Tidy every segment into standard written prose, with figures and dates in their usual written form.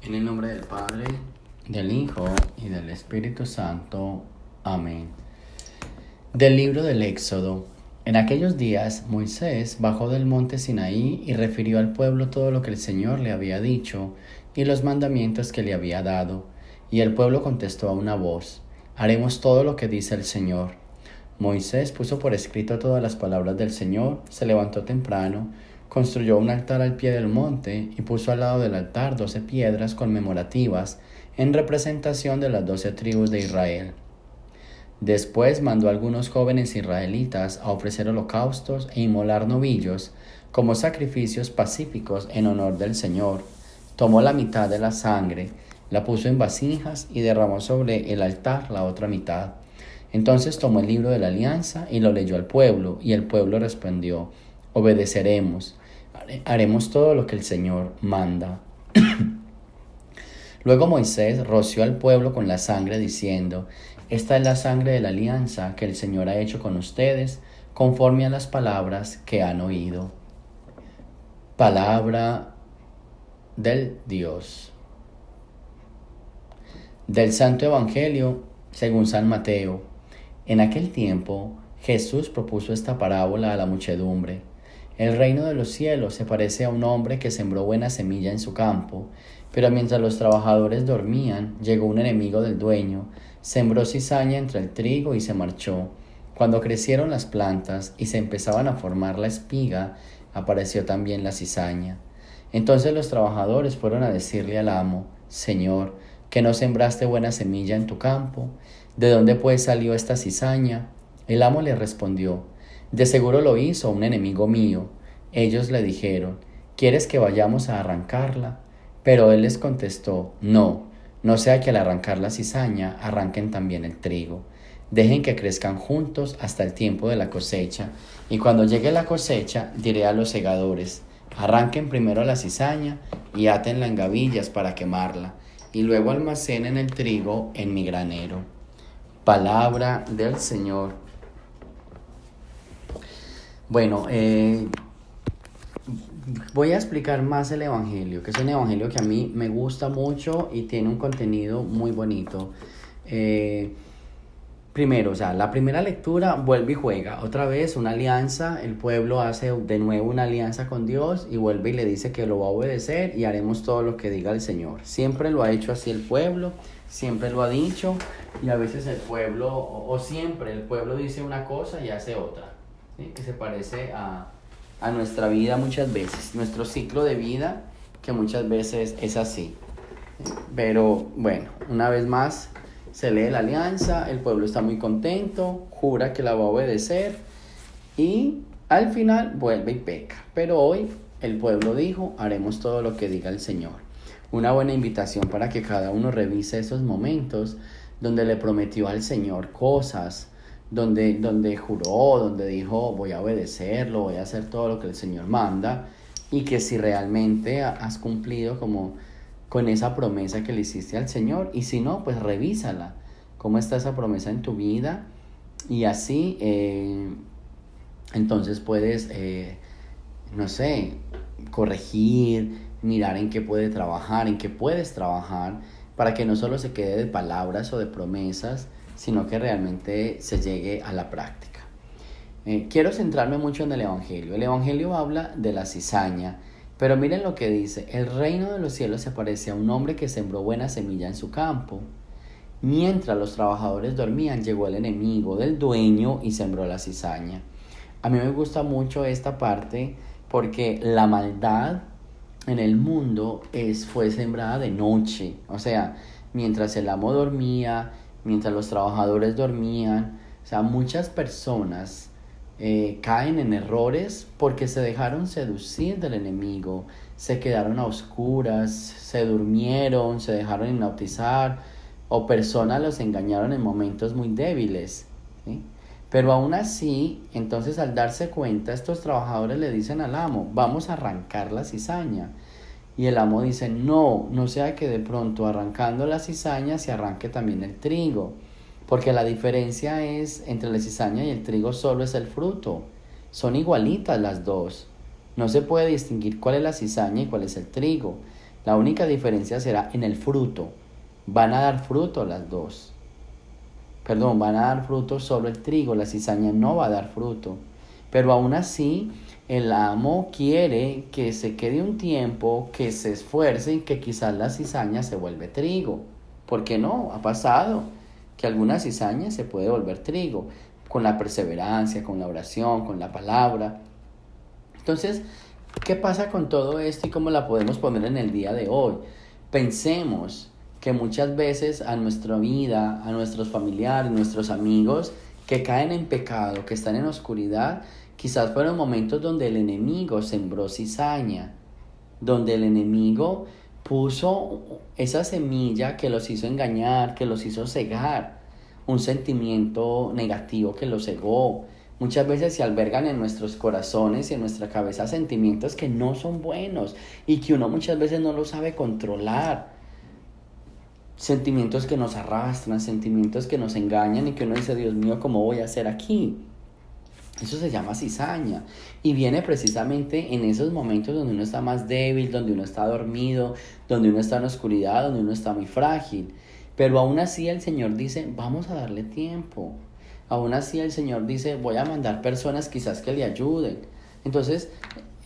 En el nombre del Padre, del Hijo y del Espíritu Santo. Amén. Del libro del Éxodo. En aquellos días Moisés bajó del monte Sinaí y refirió al pueblo todo lo que el Señor le había dicho y los mandamientos que le había dado. Y el pueblo contestó a una voz: haremos todo lo que dice el Señor. Moisés puso por escrito todas las palabras del Señor, se levantó temprano, construyó un altar al pie del monte y puso al lado del altar 12 piedras conmemorativas en representación de las 12 tribus de Israel. Después mandó a algunos jóvenes israelitas a ofrecer holocaustos e inmolar novillos como sacrificios pacíficos en honor del Señor. Tomó la mitad de la sangre, la puso en vasijas y derramó sobre el altar la otra mitad. Entonces tomó el libro de la alianza y lo leyó al pueblo, y el pueblo respondió: obedeceremos, haremos todo lo que el Señor manda. Luego Moisés roció al pueblo con la sangre, diciendo: esta es la sangre de la alianza que el Señor ha hecho con ustedes, conforme a las palabras que han oído. Palabra del Dios. Del Santo Evangelio según San Mateo. En aquel tiempo Jesús propuso esta parábola a la muchedumbre: el reino de los cielos se parece a un hombre que sembró buena semilla en su campo, pero mientras los trabajadores dormían, llegó un enemigo del dueño, sembró cizaña entre el trigo y se marchó. Cuando crecieron las plantas y se empezaban a formar la espiga, apareció también la cizaña. Entonces los trabajadores fueron a decirle al amo: Señor, ¿que no sembraste buena semilla en tu campo? ¿De dónde pues salió esta cizaña? El amo le respondió: de seguro lo hizo un enemigo mío. Ellos le dijeron: ¿quieres que vayamos a arrancarla? Pero él les contestó: no, no sea que al arrancar la cizaña arranquen también el trigo. Dejen que crezcan juntos hasta el tiempo de la cosecha, y cuando llegue la cosecha diré a los segadores: arranquen primero la cizaña y átenla en gavillas para quemarla, y luego almacenen el trigo en mi granero. Palabra del Señor. Bueno, voy a explicar más el Evangelio, que es un Evangelio que a mí me gusta mucho y tiene un contenido muy bonito. Primero, la primera lectura vuelve y juega. Otra vez una alianza, el pueblo hace de nuevo una alianza con Dios y vuelve y le dice que lo va a obedecer y haremos todo lo que diga el Señor. Siempre lo ha hecho así el pueblo, siempre lo ha dicho, y a veces el pueblo, o siempre el pueblo dice una cosa y hace otra, ¿sí? Que se parece a nuestra vida muchas veces, nuestro ciclo de vida, que muchas veces es así. Pero bueno, una vez más se lee la alianza, el pueblo está muy contento, jura que la va a obedecer y al final vuelve y peca. Pero hoy el pueblo dijo: haremos todo lo que diga el Señor. Una buena invitación para que cada uno revise esos momentos donde le prometió al Señor cosas, donde juró, donde dijo: voy a obedecerlo, voy a hacer todo lo que el Señor manda, y que si realmente has cumplido como con esa promesa que le hiciste al Señor, y si no, pues revísala, cómo está esa promesa en tu vida, y así entonces puedes, no sé, corregir, mirar en qué puede trabajar, en qué puedes trabajar, para que no solo se quede de palabras o de promesas, sino que realmente se llegue a la práctica. Quiero centrarme mucho en el Evangelio. El Evangelio habla de la cizaña, pero miren lo que dice: el reino de los cielos se parece a un hombre que sembró buena semilla en su campo. Mientras los trabajadores dormían, llegó el enemigo del dueño y sembró la cizaña. A mí me gusta mucho esta parte porque la maldad en el mundo fue sembrada de noche. O sea, mientras el amo dormía, mientras los trabajadores dormían, muchas personas caen en errores porque se dejaron seducir del enemigo, se quedaron a oscuras, se durmieron, se dejaron hipnotizar, o personas los engañaron en momentos muy débiles, ¿sí? Pero aún así, entonces al darse cuenta, estos trabajadores le dicen al amo: vamos a arrancar la cizaña. Y el amo dice: no, no sea que de pronto arrancando la cizaña se arranque también el trigo. Porque la diferencia entre la cizaña y el trigo solo es el fruto. Son igualitas las dos. No se puede distinguir cuál es la cizaña y cuál es el trigo. La única diferencia será en el fruto. Van a dar fruto las dos. Perdón, van a dar fruto solo el trigo, la cizaña no va a dar fruto. Pero aún así, el amo quiere que se quede un tiempo, que se esfuerce y que quizás la cizaña se vuelve trigo. ¿Por qué no? Ha pasado que alguna cizaña se puede volver trigo, con la perseverancia, con la oración, con la palabra. Entonces, ¿qué pasa con todo esto y cómo la podemos poner en el día de hoy? Pensemos que muchas veces a nuestra vida, a nuestros familiares, nuestros amigos que caen en pecado, que están en oscuridad, quizás fueron momentos donde el enemigo sembró cizaña, donde el enemigo puso esa semilla que los hizo engañar, que los hizo cegar, un sentimiento negativo que los cegó. Muchas veces se albergan en nuestros corazones y en nuestra cabeza sentimientos que no son buenos y que uno muchas veces no lo sabe controlar. Sentimientos que nos arrastran, sentimientos que nos engañan y que uno dice, Dios mío, ¿cómo voy a hacer aquí? Eso se llama cizaña y viene precisamente en esos momentos donde uno está más débil, donde uno está dormido, donde uno está en oscuridad, donde uno está muy frágil. Pero aún así el Señor dice, vamos a darle tiempo. Aún así el Señor dice, voy a mandar personas quizás que le ayuden. Entonces,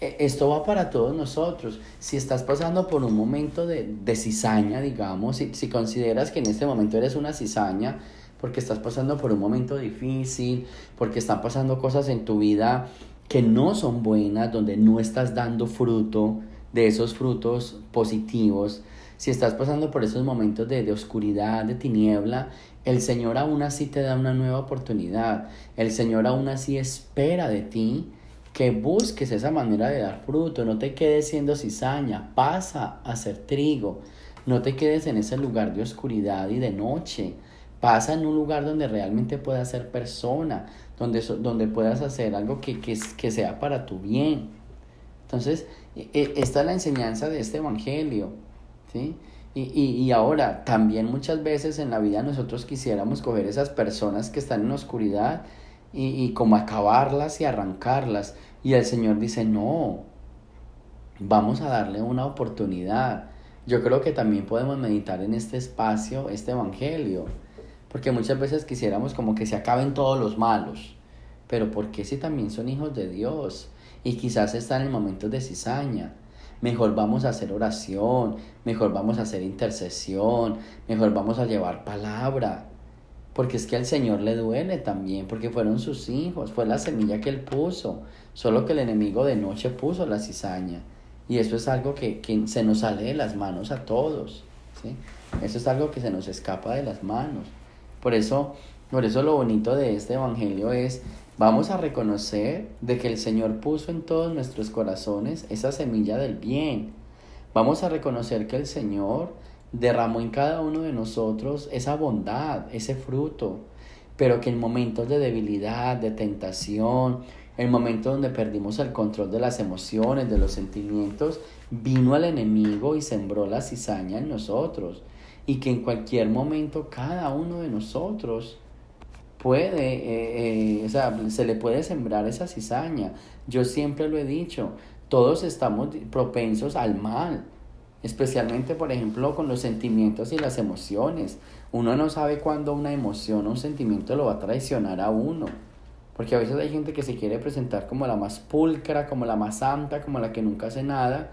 esto va para todos nosotros. Si estás pasando por un momento de cizaña, digamos, si consideras que en este momento eres una cizaña, porque estás pasando por un momento difícil, porque están pasando cosas en tu vida que no son buenas, donde no estás dando fruto de esos frutos positivos, si estás pasando por esos momentos de oscuridad, de tiniebla, el Señor aún así te da una nueva oportunidad. El Señor aún así espera de ti que busques esa manera de dar fruto. No te quedes siendo cizaña, pasa a ser trigo. No te quedes en ese lugar de oscuridad y de noche. Pasa en un lugar donde realmente puedas ser persona, donde puedas hacer algo que sea para tu bien. Entonces, esta es la enseñanza de este evangelio, ¿sí? Y ahora, también muchas veces en la vida nosotros quisiéramos coger esas personas que están en la oscuridad y como acabarlas y arrancarlas. Y el Señor dice, no, vamos a darle una oportunidad. Yo creo que también podemos meditar en este espacio, este evangelio, porque muchas veces quisiéramos como que se acaben todos los malos, pero ¿por qué si también son hijos de Dios? Y quizás están en momentos de cizaña. Mejor vamos a hacer oración, mejor vamos a hacer intercesión, mejor vamos a llevar palabra. Porque es que al Señor le duele también, porque fueron sus hijos, fue la semilla que Él puso, solo que el enemigo de noche puso la cizaña. Y eso es algo que se nos sale de las manos a todos, ¿sí? Eso es algo que se nos escapa de las manos. Por eso lo bonito de este evangelio es, vamos a reconocer de que el Señor puso en todos nuestros corazones esa semilla del bien. Vamos a reconocer que el Señor derramó en cada uno de nosotros esa bondad, ese fruto, pero que en momentos de debilidad, de tentación, en momentos donde perdimos el control de las emociones, de los sentimientos, vino el enemigo y sembró la cizaña en nosotros. Y que en cualquier momento cada uno de nosotros puede, se le puede sembrar esa cizaña. Yo siempre lo he dicho, todos estamos propensos al mal, especialmente, por ejemplo, con los sentimientos y las emociones. Uno no sabe cuándo una emoción o un sentimiento lo va a traicionar a uno. Porque a veces hay gente que se quiere presentar como la más pulcra, como la más santa, como la que nunca hace nada.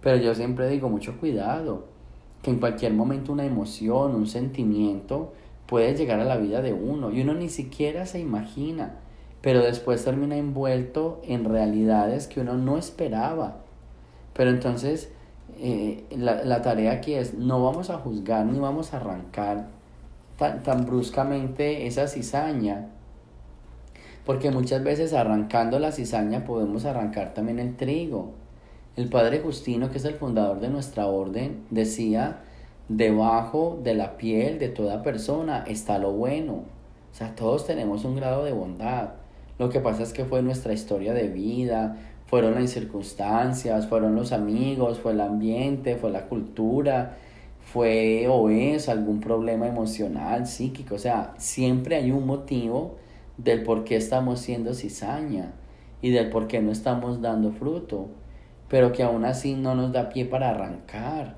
Pero yo siempre digo, mucho cuidado, que en cualquier momento una emoción, un sentimiento puede llegar a la vida de uno y uno ni siquiera se imagina, pero después termina envuelto en realidades que uno no esperaba. Pero entonces la tarea aquí es, no vamos a juzgar ni vamos a arrancar tan bruscamente esa cizaña, porque muchas veces arrancando la cizaña podemos arrancar también el trigo. El padre Justino, que es el fundador de nuestra orden, decía, debajo de la piel de toda persona está lo bueno. O sea, todos tenemos un grado de bondad. Lo que pasa es que fue nuestra historia de vida, fueron las circunstancias, fueron los amigos, fue el ambiente, fue la cultura, fue o es algún problema emocional, psíquico. O sea, siempre hay un motivo del por qué estamos siendo cizaña y del por qué no estamos dando fruto, pero que aún así no nos da pie para arrancar.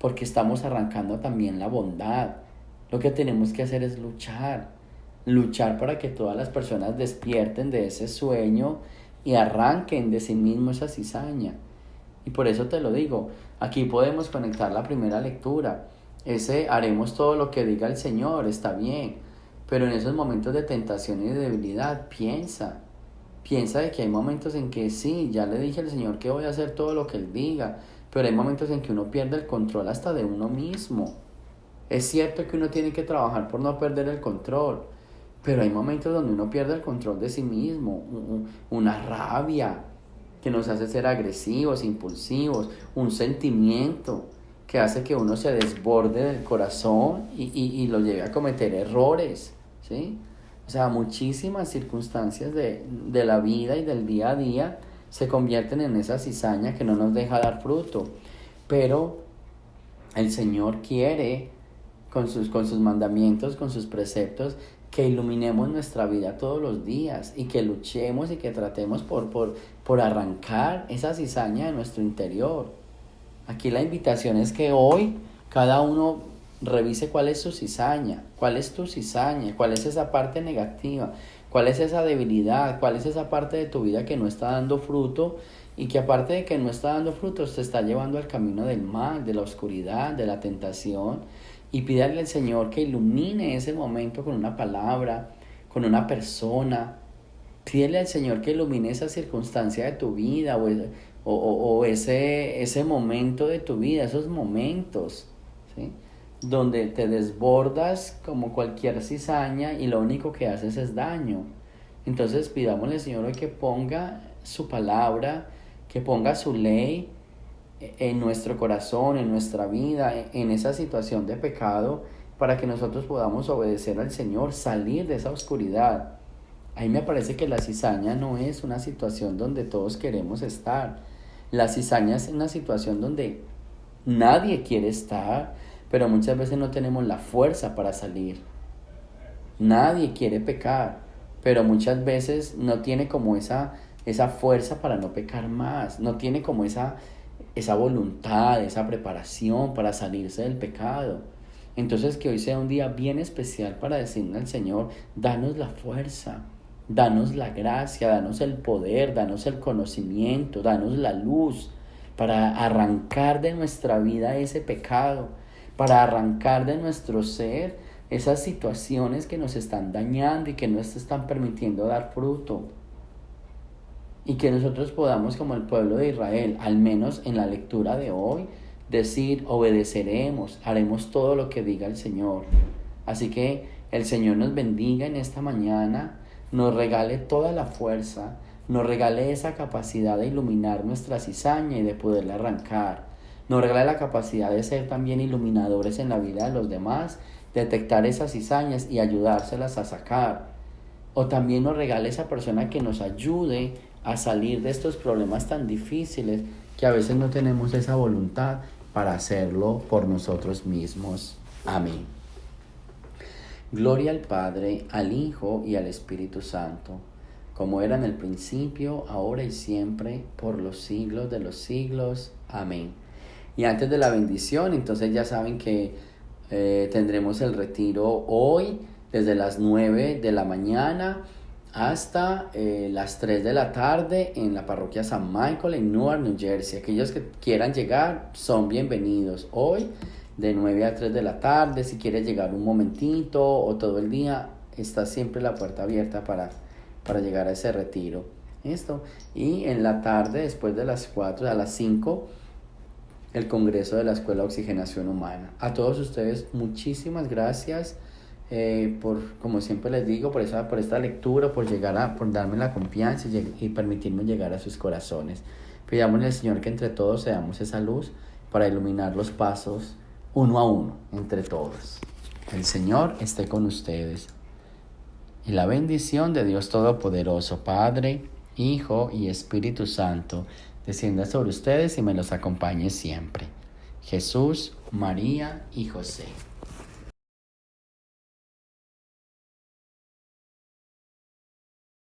porque estamos arrancando también la bondad. Lo que tenemos que hacer es luchar para que todas las personas despierten de ese sueño y arranquen de sí mismos esa cizaña. Y por eso te lo digo, aquí podemos conectar la primera lectura. Ese haremos todo lo que diga el Señor, está bien, pero en esos momentos de tentación y de debilidad, piensa de que hay momentos en que sí, ya le dije al Señor que voy a hacer todo lo que Él diga, pero hay momentos en que uno pierde el control hasta de uno mismo. Es cierto que uno tiene que trabajar por no perder el control, pero hay momentos donde uno pierde el control de sí mismo, una rabia que nos hace ser agresivos, impulsivos, un sentimiento que hace que uno se desborde del corazón y lo lleve a cometer errores, ¿sí? O sea, muchísimas circunstancias de la vida y del día a día se convierten en esa cizaña que no nos deja dar fruto. Pero el Señor quiere, con sus mandamientos, con sus preceptos, que iluminemos nuestra vida todos los días y que luchemos y que tratemos por arrancar esa cizaña de nuestro interior. Aquí la invitación es que hoy cada uno revise cuál es su cizaña, cuál es tu cizaña, cuál es esa parte negativa, cuál es esa debilidad, cuál es esa parte de tu vida que no está dando fruto y que aparte de que no está dando frutos te está llevando al camino del mal, de la oscuridad, de la tentación. Y pídale al Señor que ilumine ese momento con una palabra, con una persona. Pídele al Señor que ilumine esa circunstancia de tu vida o ese momento de tu vida, esos momentos, ¿sí? Donde te desbordas como cualquier cizaña y lo único que haces es daño. Entonces pidámosle al Señor hoy que ponga su palabra, que ponga su ley en nuestro corazón, en nuestra vida, en esa situación de pecado, para que nosotros podamos obedecer al Señor, salir de esa oscuridad. A mí me parece que la cizaña no es una situación donde todos queremos estar. La cizaña es una situación donde nadie quiere estar, pero muchas veces no tenemos la fuerza para salir. Nadie quiere pecar, pero muchas veces no tiene como esa fuerza para no pecar más, no tiene como esa voluntad, esa preparación para salirse del pecado. Entonces que hoy sea un día bien especial para decirle al Señor, danos la fuerza, danos la gracia, danos el poder, danos el conocimiento, danos la luz para arrancar de nuestra vida ese pecado, para arrancar de nuestro ser esas situaciones que nos están dañando y que no nos están permitiendo dar fruto. Y que nosotros podamos, como el pueblo de Israel, al menos en la lectura de hoy, decir, obedeceremos, haremos todo lo que diga el Señor. Así que el Señor nos bendiga en esta mañana, nos regale toda la fuerza, nos regale esa capacidad de iluminar nuestra cizaña y de poderla arrancar. Nos regale la capacidad de ser también iluminadores en la vida de los demás, detectar esas cizañas y ayudárselas a sacar. O también nos regale esa persona que nos ayude a salir de estos problemas tan difíciles que a veces no tenemos esa voluntad para hacerlo por nosotros mismos. Amén. Gloria al Padre, al Hijo y al Espíritu Santo, como era en el principio, ahora y siempre, por los siglos de los siglos. Amén. Y antes de la bendición, entonces ya saben que tendremos el retiro hoy desde las 9 de la mañana hasta las 3 de la tarde en la parroquia San Michael en Newark, New Jersey. Aquellos que quieran llegar son bienvenidos hoy de 9 a 3 de la tarde. Si quieres llegar un momentito o todo el día, está siempre la puerta abierta para llegar a ese retiro. ¿Listo? Y en la tarde, después de las 4 a las 5, el Congreso de la Escuela de Oxigenación Humana. A todos ustedes, muchísimas gracias. Como siempre les digo, por esta lectura, por darme la confianza y permitirme llegar a sus corazones. Pidámosle al Señor que entre todos seamos esa luz para iluminar los pasos uno a uno, entre todos. El Señor esté con ustedes. Y la bendición de Dios Todopoderoso, Padre, Hijo y Espíritu Santo, descienda sobre ustedes y me los acompañe siempre. Jesús, María y José.